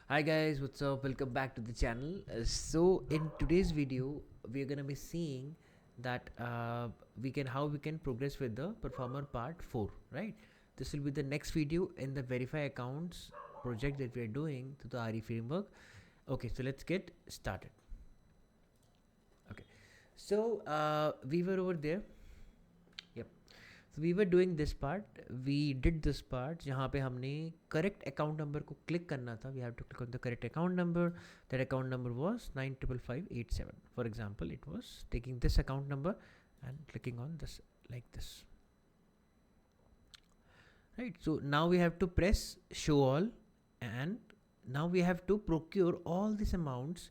Hi guys, what's up? Welcome back to the channel. So in today's video, we are gonna be seeing that how we can progress with the performer part 4, right? This will be the next video in the verify accounts project that we are doing to the RE framework. Okay, so let's get started. Okay, so we were over there. Yep. So we were doing this part. We did this part जहाँ पे हमने correct account number को click करना था. We have to click on the correct account number. That account number was 95587. For example, it was taking this account number and clicking on this like this. Right. So now we have to press show all, and now we have to procure all these amounts,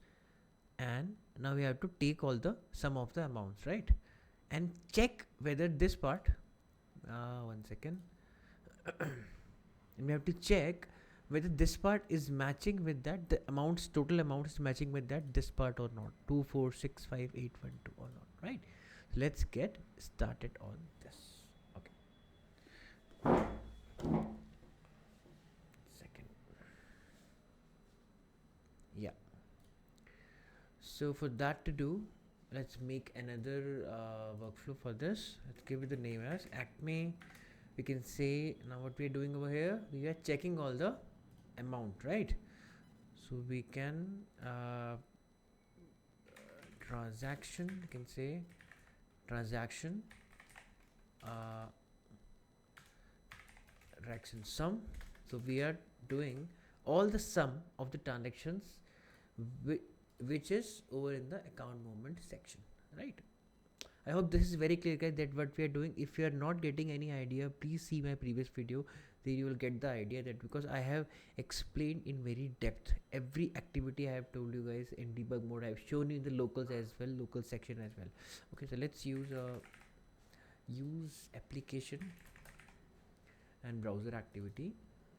and now we have to take all the sum of the amounts, right? And check whether this part 1 second. And we have to check whether this part is matching with that, the amounts, total amount is matching with that, this part or not. 2465812 or not, right? So let's get started on this. Okay, second. Yeah, so for that to do, let's make another workflow for this. Let's give it the name as Acme. We can say now what we are doing over here, we are checking all the amount, right? So we can transaction, you can say transaction transaction sum. So we are doing all the sum of the transactions which is over in the account movement section, right? I hope this is very clear, guys, that what we are doing. If you are not getting any idea, please see my previous video. Then you will get the idea, that because I have explained in very depth every activity I have told you guys in debug mode. I have shown you in the locals as well, local section as well. Okay, so let's use application and browser activity.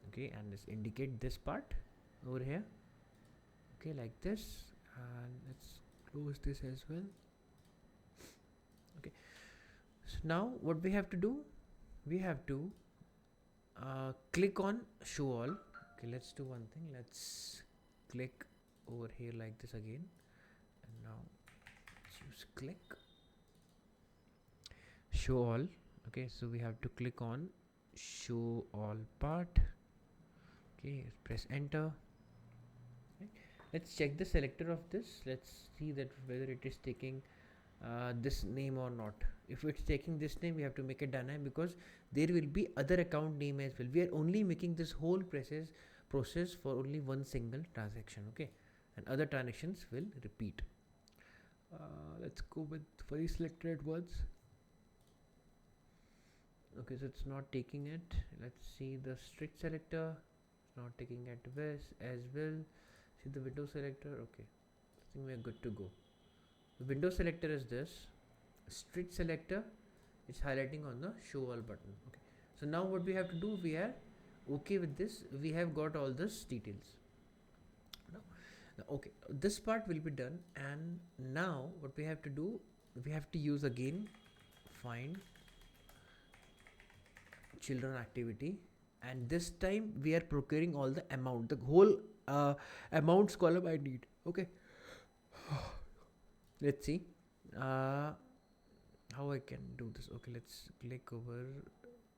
Okay, and let's indicate this part over here. Okay, like this, and let's close this as well. Okay, so now what we have to do, we have to click on show all. Okay, let's do one thing. Let's click over here like this again, and now choose click show all. Okay, so we have to click on show all part. Okay, press enter. Okay. Let's check the selector of this. Let's see that whether it is taking this name or not. If it's taking this name, we have to make it dynamic, because there will be other account name as well. We are only making this whole process for only one single transaction. Okay, and other transactions will repeat. Let's go with very selected ones. Okay, so it's not taking it. Let's see the strict selector. It's not taking it as well. See the window selector. Okay, I think we are good to go. The window selector is this. Strict selector is highlighting on the show all button. Okay, so now what we have to do, we are okay with this. We have got all this details. Now, okay, this part will be done, and now what we have to do, we have to use again find children activity, and this time we are procuring all the amount, the whole amounts column I need. Okay, let's see how I can do this. Okay, let's click over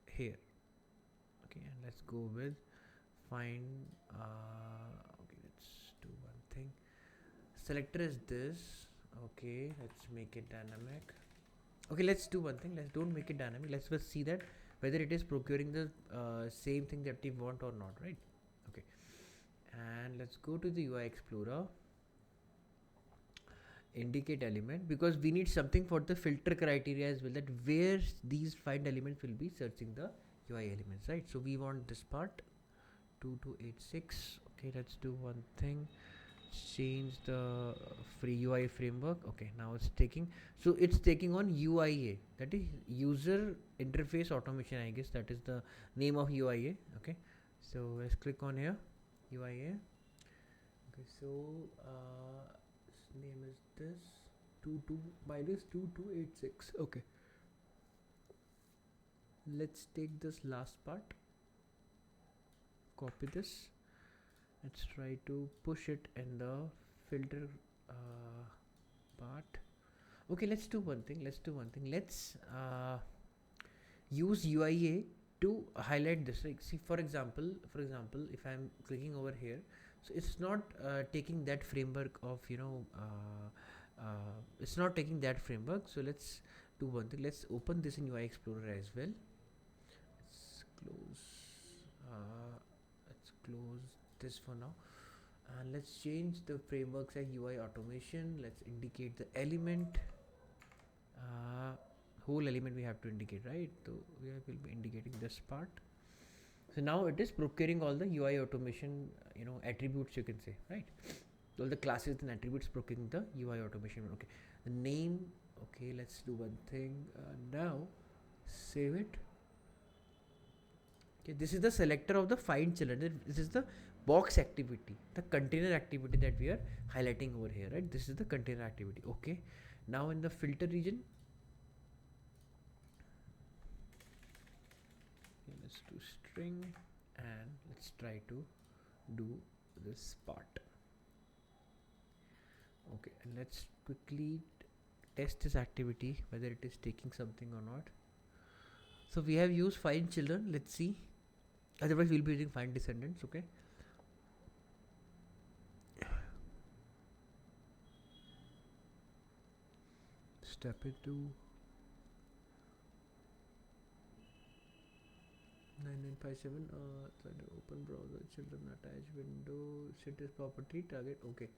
here. Okay, and let's go with find okay, let's do one thing. Selector is this. Okay, let's make it dynamic. Okay, let's do one thing. Let's don't make it dynamic. Let's first see that whether it is procuring the same thing that we want or not, right? Okay, and let's go to the UI Explorer, indicate element, because we need something for the filter criteria as well, that where these find elements will be searching the UI elements, right? So we want this part 2286. Okay, let's do one thing, change the free UI framework. Okay, now it's taking, so it's taking on UIA, that is user interface automation, I guess that is the name of UIA. Okay, so let's click on here UIA. Okay, so name is this 22 minus 2286. Okay, let's take this last part, copy this, Let's try to push it in the filter part. Okay, let's do one thing. Let's use UIA to highlight this. Like, see, for example, if I'm clicking over here, so it's not taking that framework of it's not taking that framework. So let's do one thing. Let's open this in UI Explorer as well. Let's close. Let's close this for now, and let's change the frameworks as UI automation. Let's indicate the element. Uh, Whole element we have to indicate, right? So we will be indicating this part. So now it is procuring all the UI automation, attributes, you can say, right? All the classes and attributes procuring the UI automation. Okay, the name. Okay, let's do one thing. Now save it. Okay, this is the selector of the find children. This is the box activity, the container activity that we are highlighting over here, right? This is the container activity. Okay, now in the filter region, okay, let's do string, and let's try to do this part. Okay, and let's quickly test this activity whether it is taking something or not. So we have used find children. Let's see. Otherwise, we'll be using find descendants. Okay. Step into 9957. Open browser, children attach window, set this property target. Okay.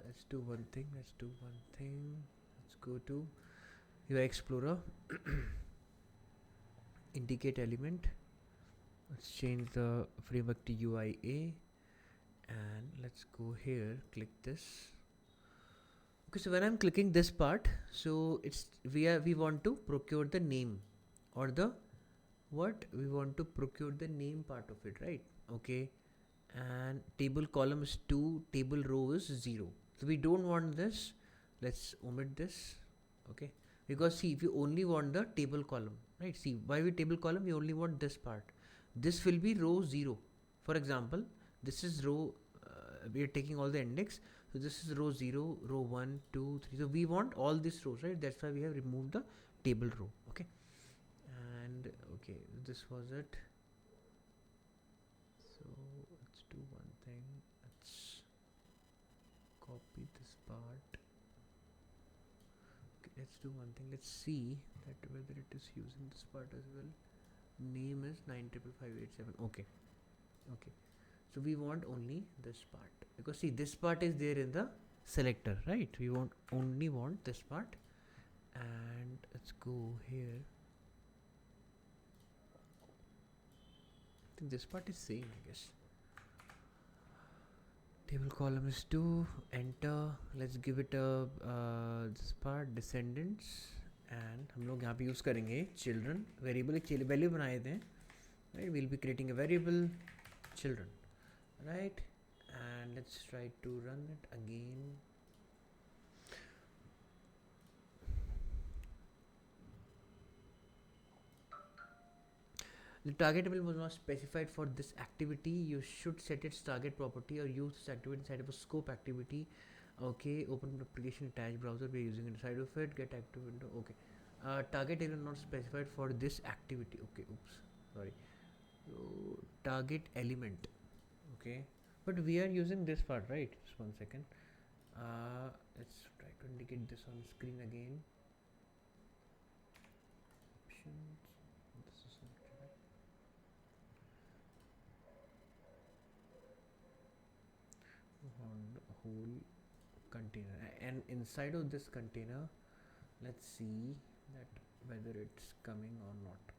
Let's do one thing. Let's go to UI Explorer. Indicate element. Let's change the framework to UIA, and let's go here. Click this. Okay, so when I'm clicking this part, so it's we want to procure the name, or the what we want to procure the name part of it, right? Okay, and table column is 2, table row is 0. So we don't want this. Let's omit this. Okay, because see, if you only want the table column, right? See, why we table column? We only want this part. This will be row 0. For example, this is row. We are taking all the index. So this is row 0, row 1, 2, 3. So we want all these rows, right? That's why we have removed the table row. Okay, and okay, this was it. So let's do one thing. Let's copy this part. Okay, let's do one thing. Let's see that whether it is using this part as well. Name is 95587. Okay, okay. So we want only this part, because see, this part is there in the selector, right? We only want this part, and let's go here. I think this part is same, I guess. Table column is 2. Enter. Let's give it a this part descendants, and हम लोग यहाँ पे use करेंगे children variable. एक value बनाए थे, right? We'll be creating a variable children, right? And let's try to run it again. The target table was not specified for this activity. You should set its target property or use this activity inside of a scope activity. Okay, open application attached browser. We are using it inside of it. Get active window. Okay, target table not specified for this activity. Okay, oops, sorry. So target element. Okay, but we are using this part, right? Just one second. Let's try to indicate this on screen again. Options. This is on whole container, and inside of this container, let's see that whether it's coming or not.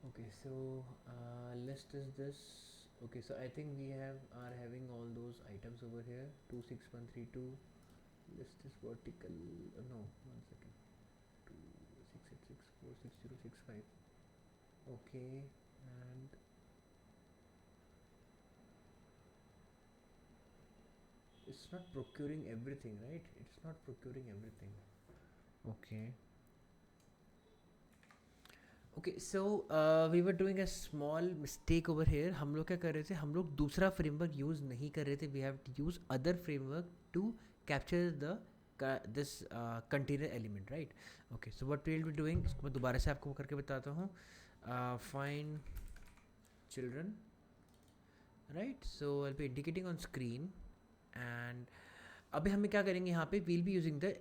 Okay, so list is this. Okay, so I think we are having all those items over here. 26132. List is vertical. No, 1 second. 2686466065. Okay, and it's not procuring everything, right? It's not procuring everything. Okay, okay so we were doing a small mistake over here. हम लोग क्या कर रहे थे, हम लोग दूसरा framework use नहीं कर रहे थे. We have to use other framework to capture the this container element, right. Okay so what we will be doing, इसको मैं दोबारा से आपको करके बताता हूँ. Find children, right. So I be indicating on screen. And अभी हमें क्या करेंगे यहाँ पे, we'll be using the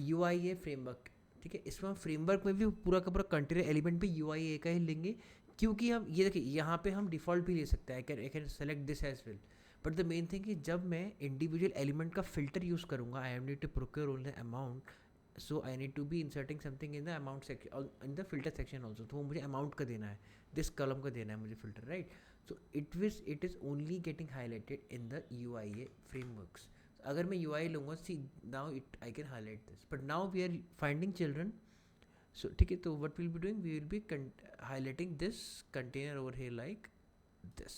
UIA framework. ठीक है, इसमें हम फ्रेमवर्क में भी पूरा का पूरा कंटेनर एलिमेंट भी UIA का ही लेंगे, क्योंकि हम ये देखिए यहाँ पे हम डिफ़ॉल्ट भी ले सकते हैं. I can select this as well. But the main thing कि जब मैं इंडिविजुअल एलिमेंट का फिल्टर यूज़ करूँगा, I am need to procure only amount. So I need to be inserting something in the amount section, in the filter section also. तो वो मुझे amount का देना है, दिस कॉलम का देना है मुझे filter, right. So it is only getting highlighted in the UIA frameworks. अगर मैं UI लूँगा, see now it I can highlight this. But now we are finding children. So ठीक है, तो what will be doing, we will be highlighting this container over here like this.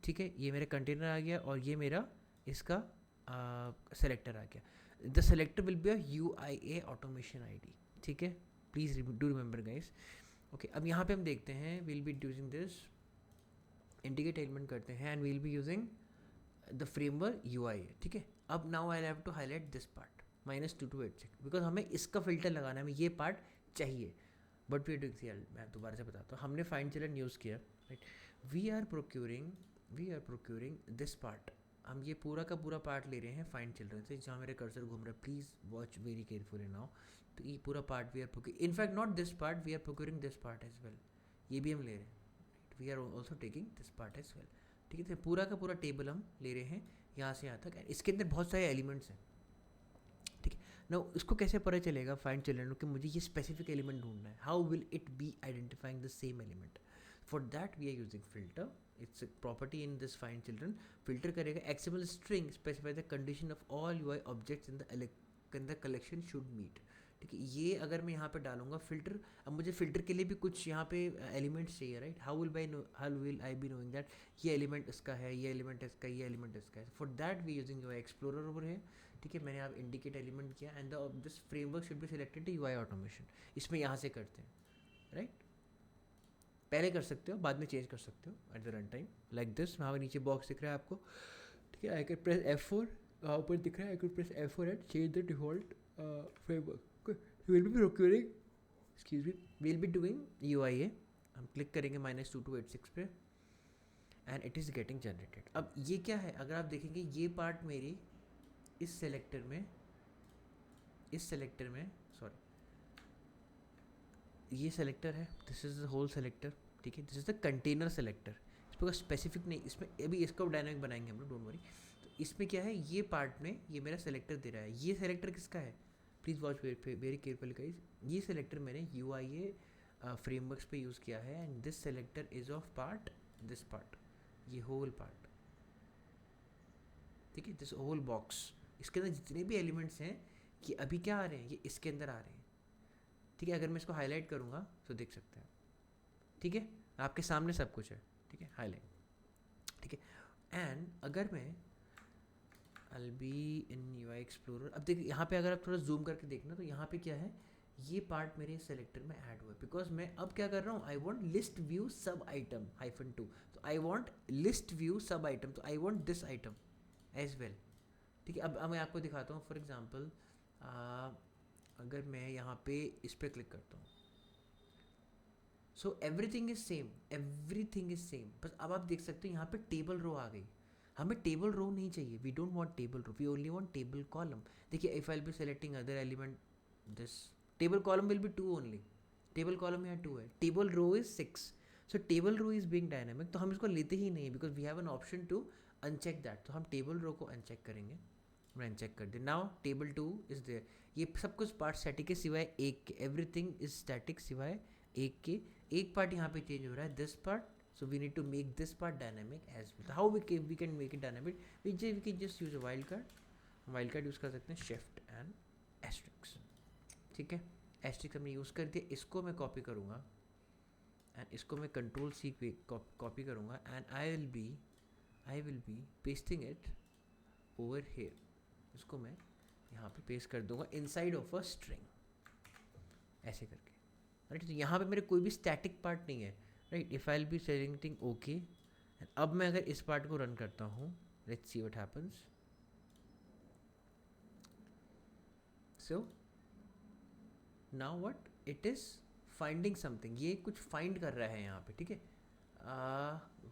ठीक है, ये मेरा कंटेनर आ गया और ये मेरा इसका सेलेक्टर आ गया. The selector will be a UIA automation ID. ठीक है, please do remember guys. Okay, अब यहाँ पे हम देखते हैं, will be using this indicate element करते हैं and will be using the framework UI. ठीक है, अब now I have to highlight this part -2286 because हमें इसका फिल्टर लगाना है, हमें ये पार्ट चाहिए. बट वी डूइंग, मैं दोबारा से बताता हूँ. हमने फाइंड चिल्ड्रन यूज़ किया, right. We are procuring this part. हम ये पूरा का पूरा पार्ट ले रहे हैं फाइंड चिल्ड्रन से, जहाँ मेरे कर्सर घूम रहा है. Please watch very carefully now. तो ये पूरा part we are procuring, in fact not this part, we are procuring this part as well. ये भी हम ले रहे हैं, we are also taking this part as well. ठीक है, तो पूरा का पूरा टेबल हम ले रहे हैं यहाँ से यहाँ तक. इसके अंदर बहुत सारे एलिमेंट्स हैं. ठीक है ना, इसको कैसे पता चलेगा फाइंड चिल्ड्रन कि मुझे ये स्पेसिफिक एलिमेंट ढूंढना है. How will it be identifying the same element. For that we are using filter. It's property in this find children. Filter करेगा XML string specify the condition of all UI objects in the collection should meet. ठीक है, ये अगर मैं यहाँ पे डालूंगा filter, अब मुझे फिल्टर के लिए भी कुछ यहाँ पे एलिमेंट्स चाहिए, right. How will I be knowing that ये एलिमेंट इसका है, ये एलिमेंट इसका, ये एलिमेंट इसका है. For that we using UI explorer over है. ठीक है, मैंने आप इंडिकेट एलिमेंट किया and this framework should be selected to UI automation. इसमें यहाँ से करते हैं, राइट. पहले कर सकते हो, बाद में चेंज कर सकते हो at the run time like this. वहाँ पर नीचे बॉक्स दिख रहा है आपको. ठीक है, आई कैन प्रेस F4, वहाँ ऊपर दिख रहा है, I can press F4 and change the default framework. Will be procuring, excuse me, will be doing UIA. हम क्लिक करेंगे -2286 पे and it is getting generated. अब ये क्या है, अगर आप देखेंगे ये पार्ट मेरी इस सेलेक्टर में सॉरी, ये सेलेक्टर है, this is the whole selector. ठीक है, this is the container selector. इस पर स्पेसिफिक नहीं, इसमें अभी इसको डायनामिक बनाएंगे हम लोग, डोंट वरी. तो इसमें क्या है, ये पार्ट में ये मेरा सेलेक्टर दे रहा है. ये सेलेक्टर किसका है, please watch very carefully guys. ये सेलेक्टर मैंने UIA फ्रेमवर्क्स पे यूज़ किया है and this selector is of part, this part, ये होल पार्ट. ठीक है, दिस होल बॉक्स, इसके अंदर जितने भी एलिमेंट्स हैं ये अभी क्या आ रहे हैं, ये इसके अंदर आ रहे हैं. ठीक है, अगर मैं इसको हाईलाइट करूँगा तो देख सकते हैं. ठीक है, आपके सामने सब कुछ है. ठीक है, हाईलाइट. ठीक है, एंड अगर मैं I'll be in UI explorer. अब देखिए यहाँ पे अगर आप थोड़ा जूम करके देखना तो यहाँ पे क्या है, ये पार्ट मेरे सेलेक्टर में ऐड हुआ है. बिकॉज मैं अब क्या कर रहा हूँ, I want list view sub item -2. तो I want list view sub item, तो I want this item as well. ठीक है, अब मैं आपको दिखाता हूँ. फॉर एग्जाम्पल अगर मैं यहाँ पे इस पर क्लिक करता हूँ, सो एवरीथिंग इज सेम. बस अब आप देख सकते हो यहाँ पे टेबल रो आ गई. हमें टेबल रो नहीं चाहिए, we don't want table row, we only want table column. देखिए, if I will be selecting other element, this table column will be 2 only. Table column यहाँ 2 है, table row is 6. So table row is being dynamic, तो हम इसको लेते ही नहीं because we have an option to uncheck that. तो हम टेबल रो को अनचेक करेंगे. हमने अनचेक कर दिया. Now table 2 is there. ये सब कुछ पार्ट स्टैटिक है सिवाय एक के, एवरीथिंग इज स्टैटिक सिवाय एक के. एक पार्ट यहाँ पे चेंज हो रहा है, this part. So we need to make this part dynamic as well. How we can make it dynamic? We can just use a wildcard. Wildcard use कर सकते हैं, shift and asterisk. ठीक है, asterisk हमने use कर दिया. इसको मैं कॉपी करूँगा एंड इसको मैं Ctrl+C पे कॉपी करूँगा and I will B pasting it over here. इसको मैं यहाँ पे पेस्ट कर दूँगा इनसाइड ऑफ अ स्ट्रिंग, ऐसे करके. राइट. तो यहाँ पे मेरे कोई भी स्टैटिक पार्ट नहीं है, right. If I will be selecting okay, अब मैं अगर इस पार्ट को रन करता हूँ, let's see what happens. So now what it is finding something, ये कुछ फाइंड कर रहा है यहाँ पे, ठीक है.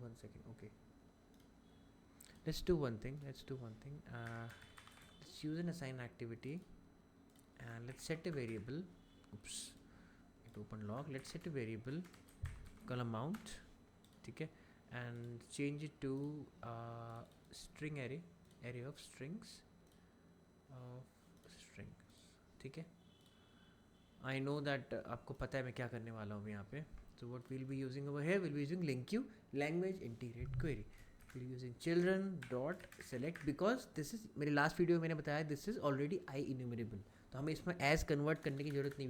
1 second, okay. Let's do one thing. Let's use an assign activity and let's set a variable. Oops, it open log. Let's set a variable called amount, ठीक है, and change it to string array of strings, ठीक है. I know that आपको पता है मैं क्या करने वाला हूँ यहाँ पे. So what we'll be using over here, we'll be using LINQ language integrate query. We're using children dot select because this is, मेरे लास्ट वीडियो में मैंने बताया this is already I enumerable, तो हमें इसमें as कन्वर्ट करने की जरूरत नहीं.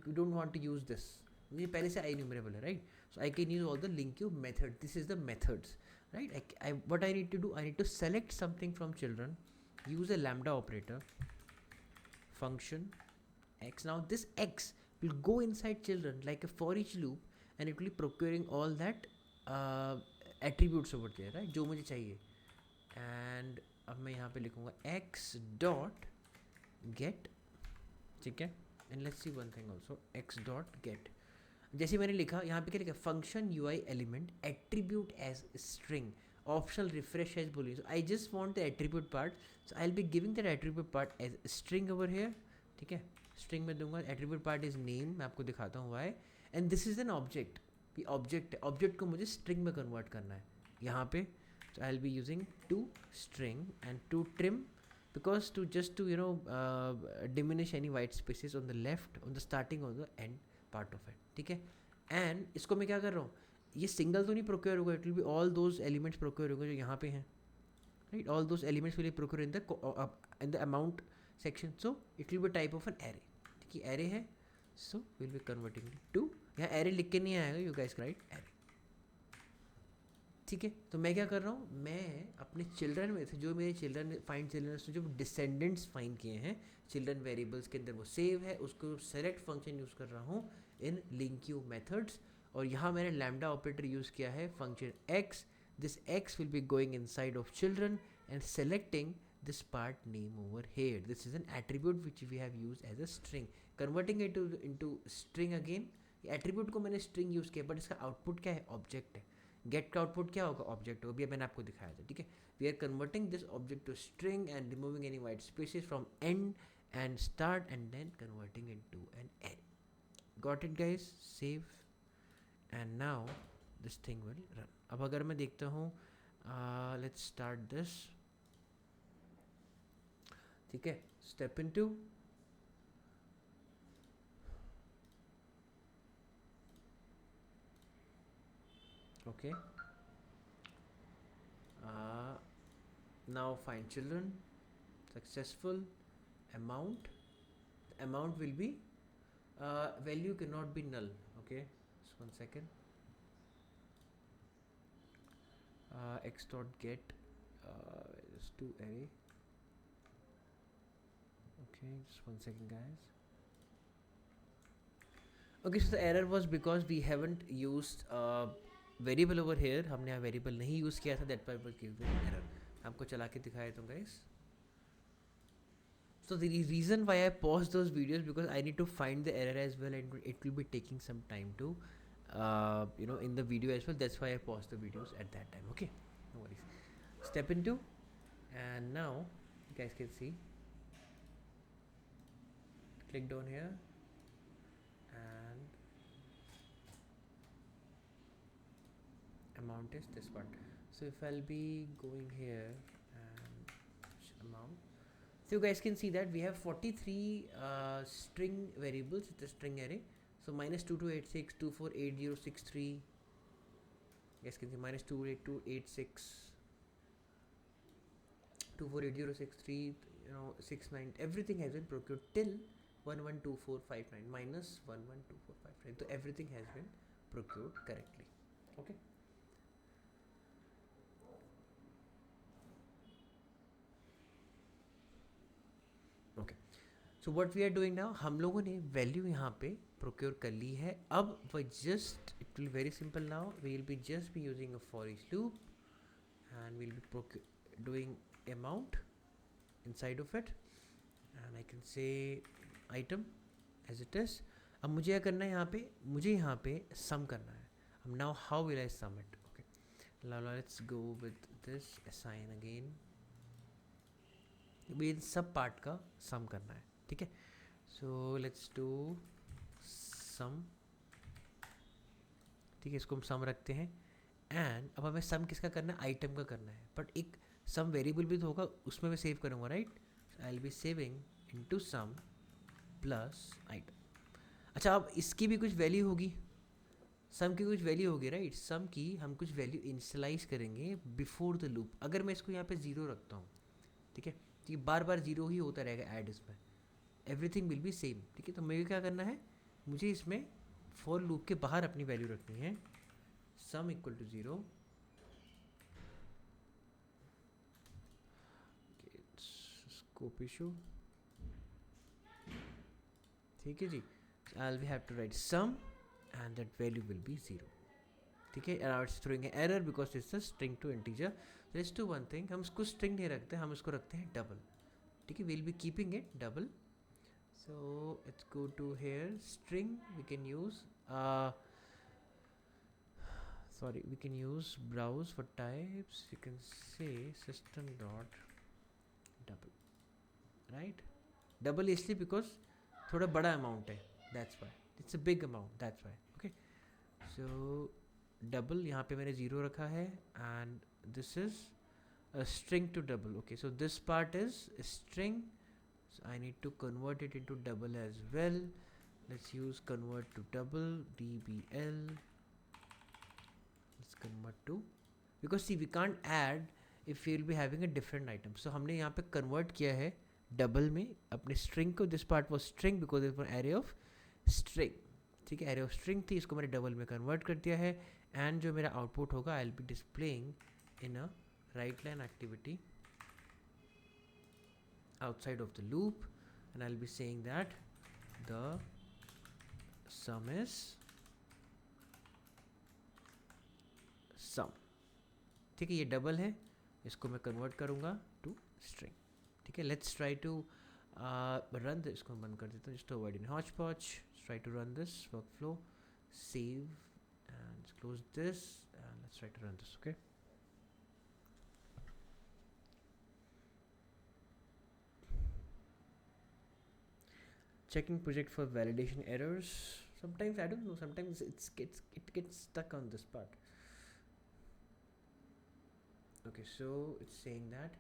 we don't want to use this, ये पहले से I enumerable है, right. So I can use all the LINQ method. This is the methods, right. What I need to do, I need to select something from children, use a lambda operator, function x. Now this x will go inside children like a for each loop and it will be procuring all that attributes over there, right, जो मुझे चाहिए. And अब मैं यहाँ पे लिखूँगा x dot get, ठीक है. And let's see one thing also, X dot get. जैसे मैंने लिखा यहाँ पे क्या लिखा, function U I element attribute as string, optional refresh as boolean. So I just want the attribute part, so I will be giving that attribute part as string over here, ठीक है. String में दूंगा, attribute part is name, मैं आपको दिखाता हूँ Y. And this is an object, ये object है, ऑब्जेक्ट को मुझे स्ट्रिंग में कन्वर्ट करना है यहाँ पे. So I will be using to string and to trim because to just to diminish any white spaces on the left, on the starting on the end part of it, ठीक है. And इसको मैं क्या कर रहा हूँ, ये single तो नहीं प्रोक्योर होगा, it will be all those elements procure होगा जो यहाँ पे हैं, right. All those elements will be procure in the amount section. So it will be type of an array, ठीक है, एरे है. So will be converting to, यहाँ array लिख के नहीं आएगा, यू गाइस राइट एरे, ठीक है. तो मैं क्या कर रहा हूँ, मैं अपने चिल्ड्रन में से जो मेरे चिल्ड्रन फाइंड चिल्ड्रन से जो डिसेंडेंट्स फाइंड किए हैं चिल्ड्रन वेरिएबल्स के अंदर, वो सेव है, उसको सेलेक्ट फंक्शन यूज़ कर रहा हूँ इन लिंक्यू मेथड्स. और यहाँ मैंने लैम्डा ऑपरेटर यूज़ किया है function x. This x will be going inside of children and selecting this part name over here. This is an attribute which we have used as a string, converting it into string again. Attribute को मैंने string use किया, but इसका output क्या है, object है. Gate का output क्या होगा, ऑब्जेक्ट होगा. अभी मैंने आपको दिखाया था, ठीक है. We are converting this object to string and removing any white spaces from end and start and then converting it to an array. Got it guys, save and now this thing will run. अब अगर मैं देखता हूँ, let's start this, ठीक है. Step into, okay. Now find children, successful. Amount, the amount will be value cannot be null, okay. Just 1 second. X dot get, just do array, okay. Just 1 second guys. Okay, so the error was because we haven't used variable over here, हमने यहाँ variable नहीं use किया था, that was given error. आपको चला के दिखाया तो guys. So the reason why I pause those videos because I need to find the error as well and it will be taking some time to in the video as well. That's why I paused the videos at that time, okay. No worries. Step into, and now you guys can see, click down here and amount is this one. So if I'll be going here and amount, so you guys can see that we have 43 string variables. It's a string array. So -2286 248063, you guys can see -28286 248063, 69, everything has been procured till 112459 minus 112459. So everything has been procured correctly, okay. Okay, so what we are doing now, हम लोगों ने value यहाँ पे procure कर ली है. अब वह just it will very simple now, we will be just be using a for each loop and will be doing amount inside of it and I can say item as it is. अब मुझे क्या करना है यहाँ पे, मुझे यहाँ पे sum करना है. अब now how will I sum it? Okay, now let's go with this assign again. इन सब पार्ट का sum करना है, ठीक है. so let's do sum, ठीक है, इसको हम sum रखते हैं. एंड अब हमें sum किसका करना है, आइटम का करना है. बट एक सम वेरिएबल भी तो होगा, उसमें मैं सेव करूँगा, राइट. I will be saving into sum plus item. अच्छा, अब इसकी भी कुछ वैल्यू होगी, सम की कुछ वैल्यू होगी, राइट. सम की हम कुछ वैल्यू इनिशियलाइज करेंगे बिफोर द लूप. अगर मैं इसको यहाँ पे ज़ीरो रखता हूँ, ठीक है, तो ये बार बार ज़ीरो ही होता रहेगा ऐड इसमें, एवरीथिंग विल बी सेम, ठीक है. तो मुझे क्या करना है, मुझे इसमें फॉर लूप के बाहर अपनी वैल्यू रखनी है. Sum equal to zero, scope issue, ठीक है जी. I will have to write sum and that value will be zero, ठीक है. And it's throwing error because it's a string to integer. Let's do one thing, हम इसको string नहीं रखते, हम इसको रखते हैं डबल, ठीक है. Will be keeping it double. So let's go to here string, we can use sorry, we can use browse for types. You can say system dot double, right. Double इसलिए because थोड़ा बड़ा amount है, that's why. It's a big amount, that's why. Okay, so double यहाँ पे मैंने zero रखा है and this is a string to double. Okay, so this part is string, so I need to convert it into double as well. Let's use convert to double, dbl. Let's convert to, because see we can't add if we will be having a different item. So हमने यहाँ पे convert किया है double में अपने string को. This part was string because it array of string, ठीक है, एरे ऑफ स्ट्रिंग थी, इसको मैंने डबल में कन्वर्ट कर दिया है. एंड जो मेरा आउटपुट होगा, आई will B displaying in a right line activity outside of the loop and I'll be saying that the sum is sum, ठीक है. ये डबल है, इसको मैं कन्वर्ट करूँगा टू स्ट्रिंग, ठीक है. Let's try to run this, इसको बंद कर देता हूँ just to avoid in hotchpotch. Try to run this workflow, save and close this and let's try to run this. Okay, checking project for validation errors. Sometimes I don't know, sometimes it gets stuck on this part. Okay, so it's saying that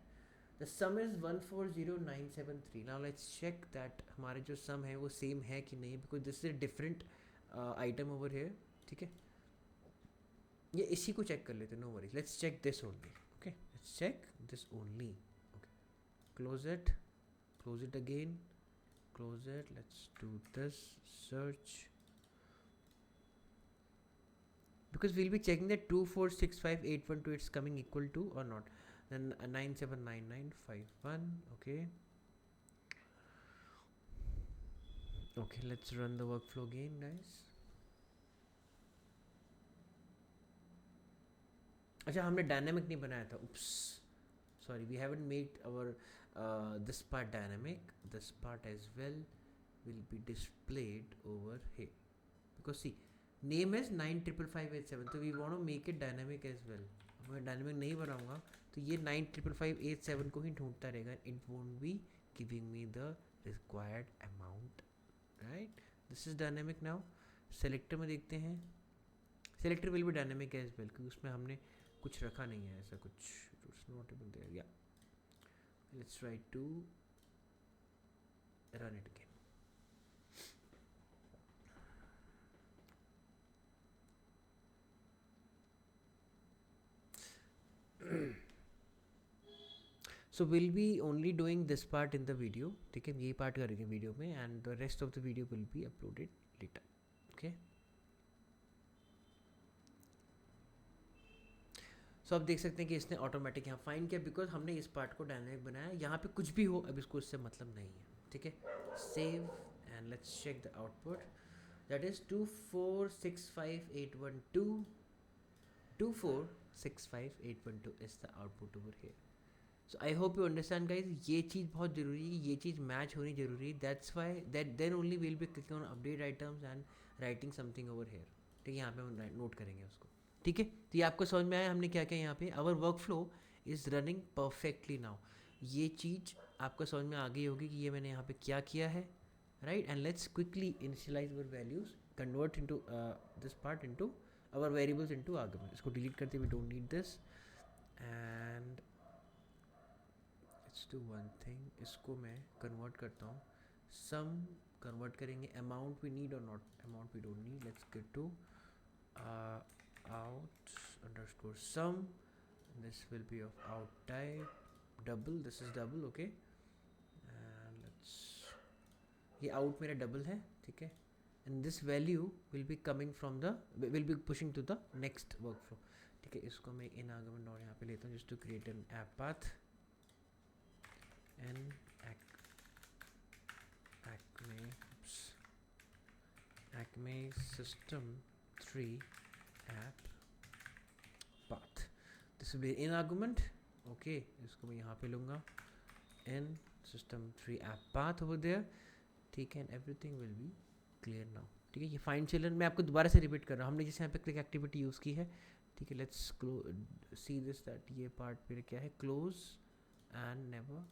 the sum is 140973. Now let's check that हमारे जो sum है वो same है कि नहीं, because this is a different item over here, ठीक है. ये इसी को check कर लेते, no worries. Let's check this only. Okay, let's check this only. Okay, close it again, close it. Let's do this search, because we'll be checking that 2465812 it's coming equal to or not. Then 979951. okay, let's run the workflow again, guys. अच्छा, हमने dynamic नहीं बनाया था, उप्स, sorry, we haven't made our this part dynamic. This part as well will be displayed over here, because see name is 95557, so we want to make it dynamic as well. मैं dynamic नहीं बनाऊंगा तो ये 95557 को ही ढूंढता रहेगा. It won't be giving me the required amount, right. This is dynamic now. Selector में देखते हैं, selector will be dynamic as well, क्योंकि उसमें हमने कुछ रखा नहीं है ऐसा कुछ. It's not even there. Yeah, let's try to run it again. So we'll be only doing this part in the video, ठीक है. ये पार्ट करेंगे वीडियो में and the rest of the video will be uploaded later. Okay, so आप देख सकते हैं कि इसने ऑटोमेटिक यहाँ फाइंड किया, बिकॉज हमने इस पार्ट को डायनामिक बनाया. यहाँ पे कुछ भी हो अब इसको इससे मतलब नहीं है, ठीक है. save, and let's check the output. That is 2465812. 2465812 is the output over here. So I hope you understand guys, ये चीज़ बहुत ज़रूरी है, ये चीज़ मैच होनी ज़रूरी है. That's why that then only we'll be clicking on update items and writing something over here. ठीक है, यहाँ पे हम नोट करेंगे उसको. ठीक है, तो ये आपको समझ में आया हमने क्या क्या यहाँ पे. Our workflow is running perfectly now. ये चीज़ आपको समझ में आ गई होगी कि ये मैंने यहाँ पे क्या किया है, right. And let's quickly initialize our values, convert into this part into our variables into argument. इसको डिलीट करते, we don't need this. And let's do one thing, इसको मैं कन्वर्ट करता हूँ. सम कन्वर्ट करेंगे, अमाउंट वी नीड और not, amount we don't need. Let's get to out underscore sum. This will be of out type double. This is double, okay. And let's, ये out मेरा double है, ठीक है. And this value will be coming from the, will be pushing to the next workflow. ठीक है, इसको मैं in argument और यहाँ पे लेता हूँ just to create an app path. And Acme system 3 app path. This will be in argument, okay. इसको मैं यहाँ पे लूँगा in system 3 app path over there, ठीक है. And everything will be clear now, ठीक है. ये find children मैं आपको दोबारा से रिपीट कर रहा हूँ, हमने जैसे यहाँ पे क्लिक एक्टिविटी यूज़ की है, ठीक है. लेट्स सी दिस दैट ये पार्ट पे क्या है, close and never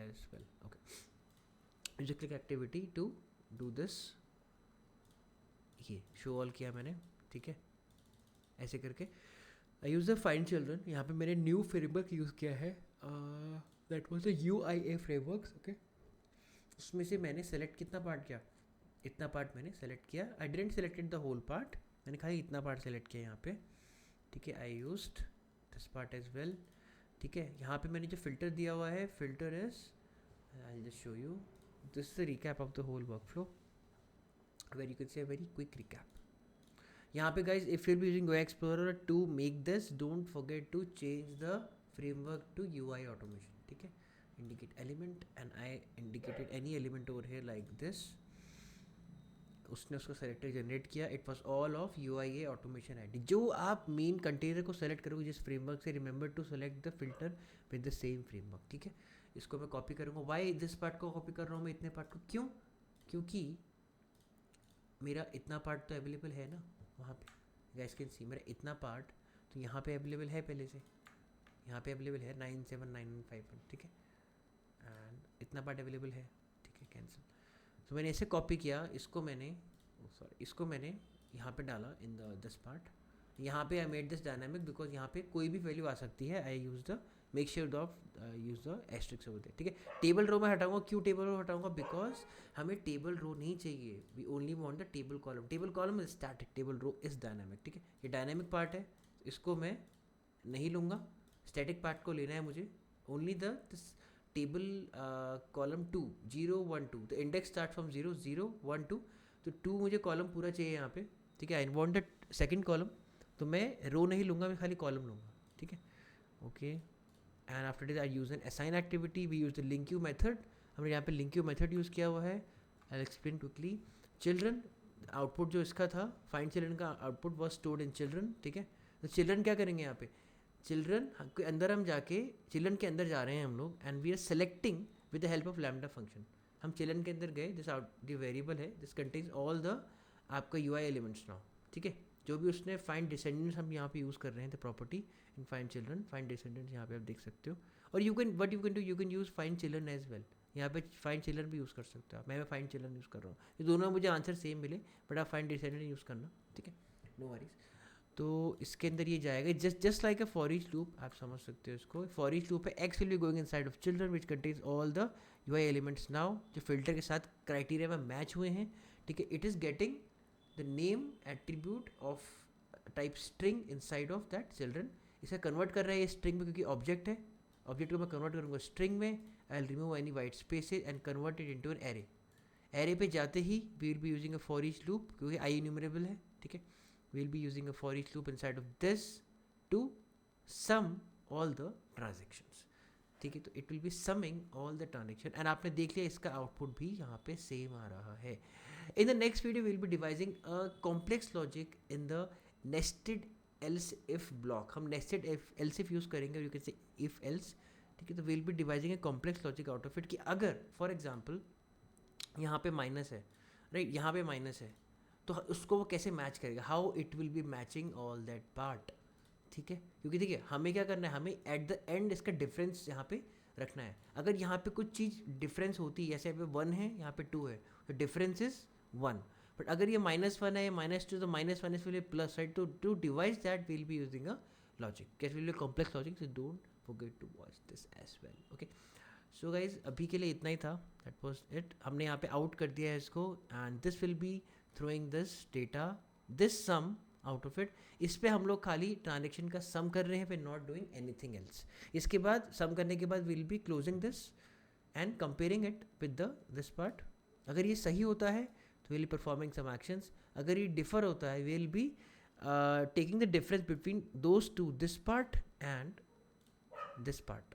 as well, okay. Use click activity to do this, ये शो ऑल किया मैंने, ठीक है. ऐसे करके I use the find children. यहाँ पे मैंने न्यू फ्रेमवर्क यूज़ किया है, that was the UIA framework, okay. उसमें से मैंने सेलेक्ट कितना पार्ट किया, इतना पार्ट मैंने सेलेक्ट किया. I didn't selected the whole part, मैंने खाली इतना पार्ट सेलेक्ट किया यहाँ पे, ठीक है. I used this part as well, ठीक है. यहाँ पे मैंने जो फिल्टर दिया हुआ है, filter is, I will just show you, this is the recap of the whole workflow, where you can say very quick recap. यहाँ पे guys if you be using Go Explorer to make this, don't forget to change the framework to UI automation, ठीक है. Indicate element, and I indicated any element over here like this. उसने उसको selector generate किया. It was all of UIA automation ID. जो आप main container को select करोगे जिस फ्रेमवर्क से, remember to select the filter with the same framework, ठीक है. इसको मैं कॉपी करूँगा. वाई दिस पार्ट को कॉपी कर रहा हूँ मैं, इतने पार्ट को, क्यों? क्योंकि मेरा इतना पार्ट तो अवेलेबल है ना वहाँ पे. गाइस कैन सी मेरा इतना पार्ट तो यहाँ पे अवेलेबल है, पहले से यहाँ पे अवेलेबल है 979151, ठीक है. एंड इतना पार्ट अवेलेबल है, ठीक है. कैंसिल. तो मैंने ऐसे कॉपी किया, इसको मैंने इसको मैंने यहाँ पे डाला इन द दिस पार्ट. यहाँ पे I made this dynamic because यहाँ पे कोई भी वैल्यू आ सकती है. I use the make sure of use the asterisks over there, ठीक है. टेबल रो में हटाऊंगा, क्यों टेबल रो हटाऊंगा? बिकॉज हमें टेबल रो नहीं चाहिए, we only want the table column. Table column is static, table row is dynamic, ठीक है. ये डायनामिक पार्ट है, इसको मैं नहीं लूँगा. स्टैटिक पार्ट को लेना है मुझे. Only the table column 2 0 1 2, the index start from 0 0 1 2, तो 2 मुझे कॉलम पूरा चाहिए यहाँ पे, ठीक है. I want the second column, तो मैं रो नहीं लूँगा, मैं खाली कॉलम लूँगा, ठीक है. Okay. And after this I use an assign activity, we use the link you method. हमने यहाँ पे लिंक यू मेथड यूज़ किया हुआ है. I explain quickly. Children output जो इसका था, फाइंड चिल्ड्रन का output was stored in children, ठीक है. तो चिल्ड्रन क्या करेंगे यहाँ पे, चिल्ड्रन के अंदर हम जाके, चिल्ड्रन के अंदर जा रहे हैं हम लोग, and we are selecting with the help of lambda function. हम चिल्ड्रन के अंदर गए, दिस आउट द वेरिएबल है, दिस कंटेन्स ऑल द आपका UI एलिमेंट्स नाउ, ठीक है. जो भी उसने फाइंड डिसेंडेंट्स हम यहाँ पे यूज़ कर रहे हैं, the property in find children, find descendants यहाँ पे आप देख सकते हो. और you can what you can do, you can use find children as well. यहाँ पे फाइंड चिल्ड्रन भी यूज़ कर सकते हो आप. मैं फाइंड चिल्ड्रन यूज़ कर रहा हूँ, ये दोनों मुझे आंसर सेम मिले, बट आप फाइंड डिसेंडेंट यूज़ करना, ठीक है. No worries. तो इसके अंदर ये जाएगा just like a for each loop, आप समझ सकते हो इसको. फॉर ईच लूप है, x will be going inside of children which contains all the UI elements now, जो फिल्टर के साथ क्राइटेरिया में मैच हुए हैं, ठीक है. It is getting the name attribute of type string inside of that children. इसे कन्वर्ट कर रहा है ये स्ट्रिंग में, क्योंकि ऑब्जेक्ट है. ऑब्जेक्ट को मैं कन्वर्ट करूँगा स्ट्रिंग में. I will remove any white spaces and convert it into an array. Array पे जाते ही we will be using a for each loop, क्योंकि आई इन्यूमरेबल है, ठीक है. we'll be using a for each loop inside of this to sum all the transactions, ठीक है, तो it will B summing all the transaction and आपने देख लिया इसका आउटपुट भी यहाँ पे सेम आ रहा है. In the next video will be devising a complex logic in the nested else if block. हम नेस्टेड एल्स इफ यूज़ करेंगे, यू कैन से इफ एल्स, ठीक है. तो will B devising a complex logic out of it कि अगर for example यहाँ पे माइनस है, राइट, यहाँ पे माइनस है, तो उसको वो कैसे मैच करेगा, how it will be matching all that part. ठीक है, क्योंकि देखिए हमें क्या करना है, हमें एट द एंड इसका डिफरेंस यहाँ पे रखना है. अगर यहाँ पे कुछ चीज़ डिफरेंस होती है, जैसे यहाँ पे 1 है, यहाँ पे 2 है, तो डिफरेंस इज 1. बट अगर ये -1 है या -2, तो -1 इज विल प्लस, राइट. तो to device that will be using a logic, cat will be complex logic. So don't forget to watch this as well. Okay, so guys अभी के लिए इतना ही था. That was it. हमने यहाँ पे आउट कर दिया है इसको and this will be throwing this data, this sum out of it. इस पे हम लोग खाली ट्रांजेक्शन का सम कर रहे हैं, फिर नॉट डूइंग एनीथिंग एल्स. इसके बाद सम करने के बाद will be closing this and comparing it with the this part. अगर ये सही होता है तो will be performing some actions. अगर ये डिफर होता है will be taking the difference between those two, this part and this part.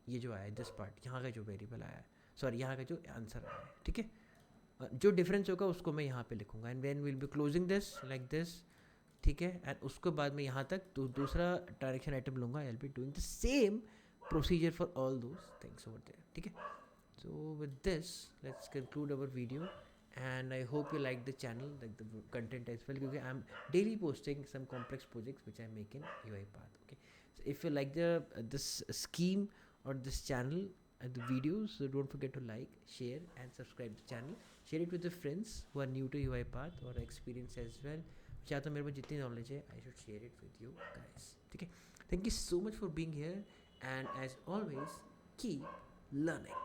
ये जो आया है दिस पार्ट, यहाँ का जो वेरिएबल आया है, सॉरी यहाँ का जो आंसर आया है, ठीक है. जो डिफरेंस होगा उसको मैं यहाँ पे लिखूंगा and then will be closing this like this, ठीक है. एंड उसके बाद मैं यहाँ तक तो दूसरा ट्रांजेक्शन आइटम लूँगा. I will be doing the same procedure for all those things over there, ठीक है. So with this let's conclude our video and I hope you like the channel, like the content as well, because I'm daily posting some complex projects which I make in UiPath. Okay, so if you like the this scheme or this channel and the videos, so don't forget to like, share and subscribe the channel. Share it with your friends who are new to UiPath or experienced as well. चाहता हूँ मेरे पास जितनी knowledge है, I should share it with you guys. ठीक है, thank you so much for being here and as always keep learning.